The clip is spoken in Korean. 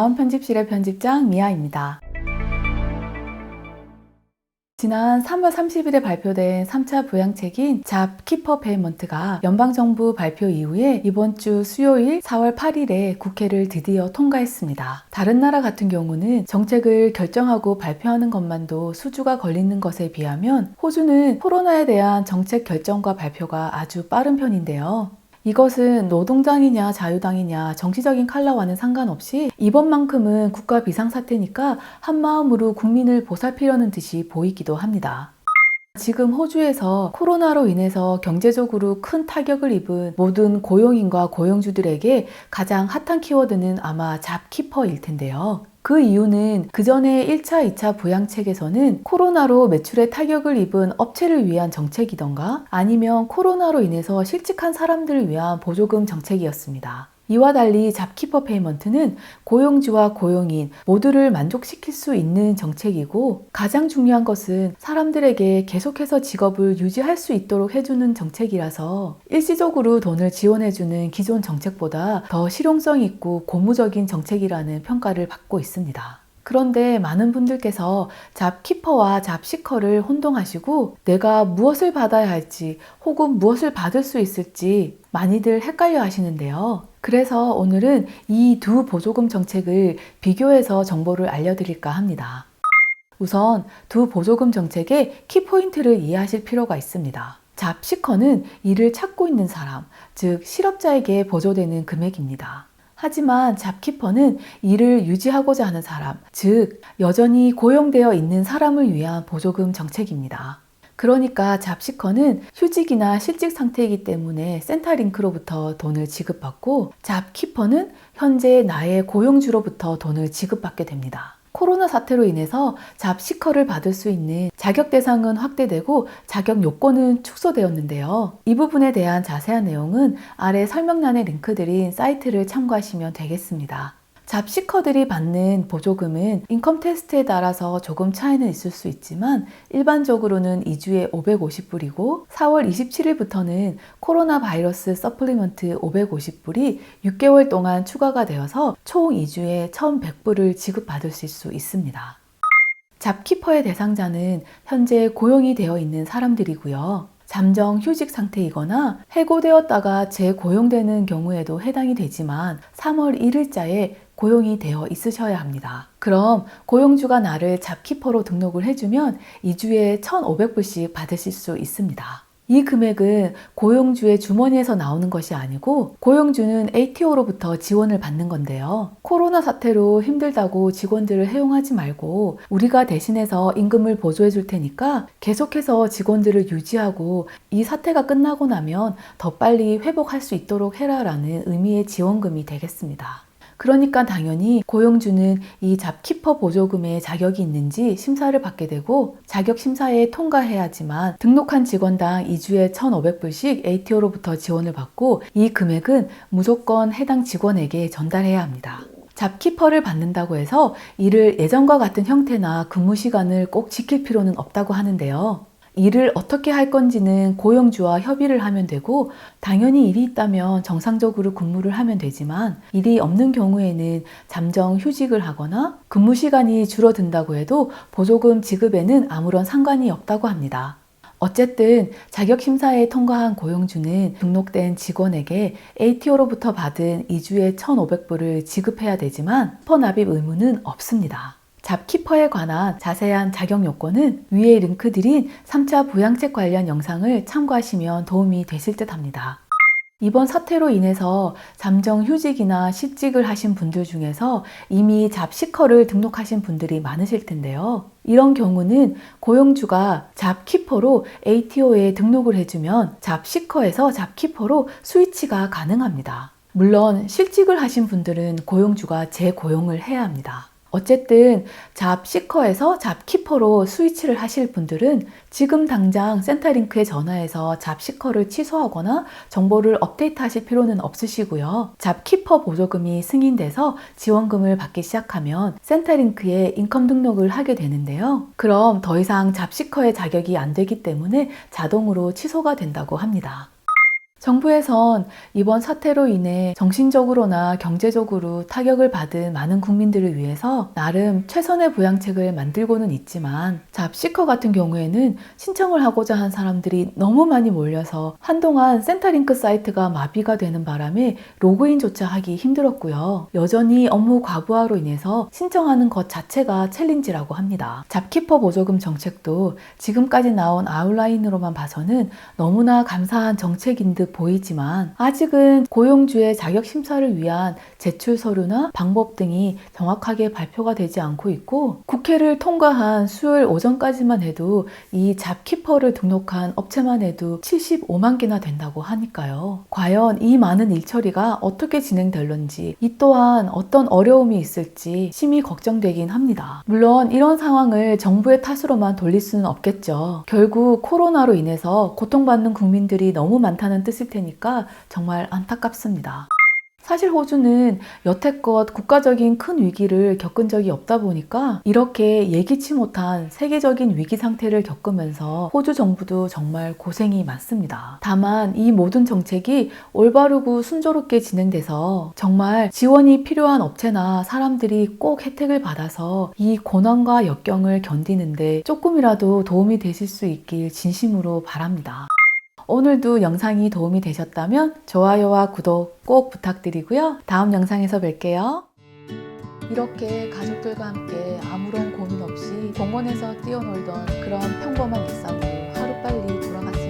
다음 편집실의 편집장 미아입니다. 지난 3월 30일에 발표된 3차 부양책인 잡키퍼 페이먼트가 연방정부 발표 이후에 이번 주 수요일 4월 8일에 국회를 드디어 통과했습니다. 다른 나라 같은 경우는 정책을 결정하고 발표하는 것만도 수주가 걸리는 것에 비하면 호주는 코로나에 대한 정책 결정과 발표가 아주 빠른 편인데요. 이것은 노동당이냐 자유당이냐 정치적인 컬러와는 상관없이 이번만큼은 국가 비상사태니까 한마음으로 국민을 보살피려는 듯이 보이기도 합니다. 지금 호주에서 코로나로 인해서 경제적으로 큰 타격을 입은 모든 고용인과 고용주들에게 가장 핫한 키워드는 아마 잡키퍼일 텐데요. 그 이유는 그전에 1차, 2차 부양책에서는 코로나로 매출에 타격을 입은 업체를 위한 정책이던가 아니면 코로나로 인해서 실직한 사람들을 위한 보조금 정책이었습니다. 이와 달리 잡키퍼 페이먼트는 고용주와 고용인 모두를 만족시킬 수 있는 정책이고 가장 중요한 것은 사람들에게 계속해서 직업을 유지할 수 있도록 해주는 정책이라서 일시적으로 돈을 지원해주는 기존 정책보다 더 실용성 있고 고무적인 정책이라는 평가를 받고 있습니다. 그런데 많은 분들께서 잡키퍼와 잡시커를 혼동하시고 내가 무엇을 받아야 할지 혹은 무엇을 받을 수 있을지 많이들 헷갈려 하시는데요. 그래서 오늘은 이 두 보조금 정책을 비교해서 정보를 알려드릴까 합니다. 우선 두 보조금 정책의 키포인트를 이해하실 필요가 있습니다. 잡시커는 일을 찾고 있는 사람, 즉 실업자에게 보조되는 금액입니다. 하지만 잡키퍼는 일을 유지하고자 하는 사람, 즉 여전히 고용되어 있는 사람을 위한 보조금 정책입니다. 그러니까 잡시커는 휴직이나 실직 상태이기 때문에 센터링크로부터 돈을 지급받고 잡키퍼는 현재 나의 고용주로부터 돈을 지급받게 됩니다. 코로나 사태로 인해서 잡시커를 받을 수 있는 자격 대상은 확대되고 자격 요건은 축소되었는데요. 이 부분에 대한 자세한 내용은 아래 설명란에 링크드린 사이트를 참고하시면 되겠습니다. 잡시커들이 받는 보조금은 인컴 테스트에 따라서 조금 차이는 있을 수 있지만 일반적으로는 2주에 550불이고 4월 27일부터는 코로나 바이러스 서플리먼트 550불이 6개월 동안 추가가 되어서 총 2주에 1100불을 지급받으실 수 있습니다. 잡키퍼의 대상자는 현재 고용이 되어 있는 사람들이고요. 잠정 휴직 상태이거나 해고되었다가 재고용되는 경우에도 해당이 되지만 3월 1일자에 고용이 되어 있으셔야 합니다. 그럼 고용주가 나를 잡키퍼로 등록을 해주면 2주에 1,500불씩 받으실 수 있습니다. 이 금액은 고용주의 주머니에서 나오는 것이 아니고 고용주는 ATO로부터 지원을 받는 건데요. 코로나 사태로 힘들다고 직원들을 해용하지 말고 우리가 대신해서 임금을 보조해 줄 테니까 계속해서 직원들을 유지하고 이 사태가 끝나고 나면 더 빨리 회복할 수 있도록 해라라는 의미의 지원금이 되겠습니다. 그러니까 당연히 고용주는 이 잡키퍼 보조금에 자격이 있는지 심사를 받게 되고 자격 심사에 통과해야지만 등록한 직원당 2주에 1,500불씩 ATO로부터 지원을 받고 이 금액은 무조건 해당 직원에게 전달해야 합니다. 잡키퍼를 받는다고 해서 이를 예전과 같은 형태나 근무 시간을 꼭 지킬 필요는 없다고 하는데요. 일을 어떻게 할 건지는 고용주와 협의를 하면 되고 당연히 일이 있다면 정상적으로 근무를 하면 되지만 일이 없는 경우에는 잠정 휴직을 하거나 근무 시간이 줄어든다고 해도 보조금 지급에는 아무런 상관이 없다고 합니다. 어쨌든 자격심사에 통과한 고용주는 등록된 직원에게 ATO로부터 받은 2주에 1,500불을 지급해야 되지만 슈퍼납입 의무는 없습니다. 잡키퍼에 관한 자세한 자격 요건은 위에 링크드린 3차 부양책 관련 영상을 참고하시면 도움이 되실 듯 합니다. 이번 사태로 인해서 잠정 휴직이나 실직을 하신 분들 중에서 이미 잡시커를 등록하신 분들이 많으실 텐데요. 이런 경우는 고용주가 잡키퍼로 ATO에 등록을 해주면 잡시커에서 잡키퍼로 스위치가 가능합니다. 물론 실직을 하신 분들은 고용주가 재고용을 해야 합니다. 어쨌든 잡시커에서 잡키퍼로 스위치를 하실 분들은 지금 당장 센터링크에 전화해서 잡시커를 취소하거나 정보를 업데이트 하실 필요는 없으시고요. 잡키퍼 보조금이 승인돼서 지원금을 받기 시작하면 센터링크에 인컴 등록을 하게 되는데요. 그럼 더 이상 잡시커의 자격이 안 되기 때문에 자동으로 취소가 된다고 합니다. 정부에선 이번 사태로 인해 정신적으로나 경제적으로 타격을 받은 많은 국민들을 위해서 나름 최선의 부양책을 만들고는 있지만 잡시커 같은 경우에는 신청을 하고자 한 사람들이 너무 많이 몰려서 한동안 센터링크 사이트가 마비가 되는 바람에 로그인조차 하기 힘들었고요. 여전히 업무 과부하로 인해서 신청하는 것 자체가 챌린지라고 합니다. 잡키퍼 보조금 정책도 지금까지 나온 아웃라인으로만 봐서는 너무나 감사한 정책인 듯 보이지만 아직은 고용주의 자격 심사를 위한 제출 서류나 방법 등이 정확하게 발표가 되지 않고 있고 국회를 통과한 수요일 오전까지만 해도 이 잡키퍼를 등록한 업체만 해도 75만 개나 된다고 하니까요. 과연 이 많은 일처리가 어떻게 진행될런지 이 또한 어떤 어려움이 있을지 심히 걱정되긴 합니다. 물론 이런 상황을 정부의 탓으로만 돌릴 수는 없겠죠. 결국 코로나로 인해서 고통받는 국민들이 너무 많다는 뜻일 테니까 정말 안타깝습니다. 사실 호주는 여태껏 국가적인 큰 위기를 겪은 적이 없다 보니까 이렇게 예기치 못한 세계적인 위기 상태를 겪으면서 호주 정부도 정말 고생이 많습니다. 다만 이 모든 정책이 올바르고 순조롭게 진행돼서 정말 지원이 필요한 업체나 사람들이 꼭 혜택을 받아서 이 고난과 역경을 견디는데 조금이라도 도움이 되실 수 있길 진심으로 바랍니다. 오늘도 영상이 도움이 되셨다면 좋아요와 구독 꼭 부탁드리고요. 다음 영상에서 뵐게요. 이렇게 가족들과 함께 아무런 고민 없이 공원에서 뛰어놀던 그런 평범한 일상으로 하루빨리 돌아갔습니다.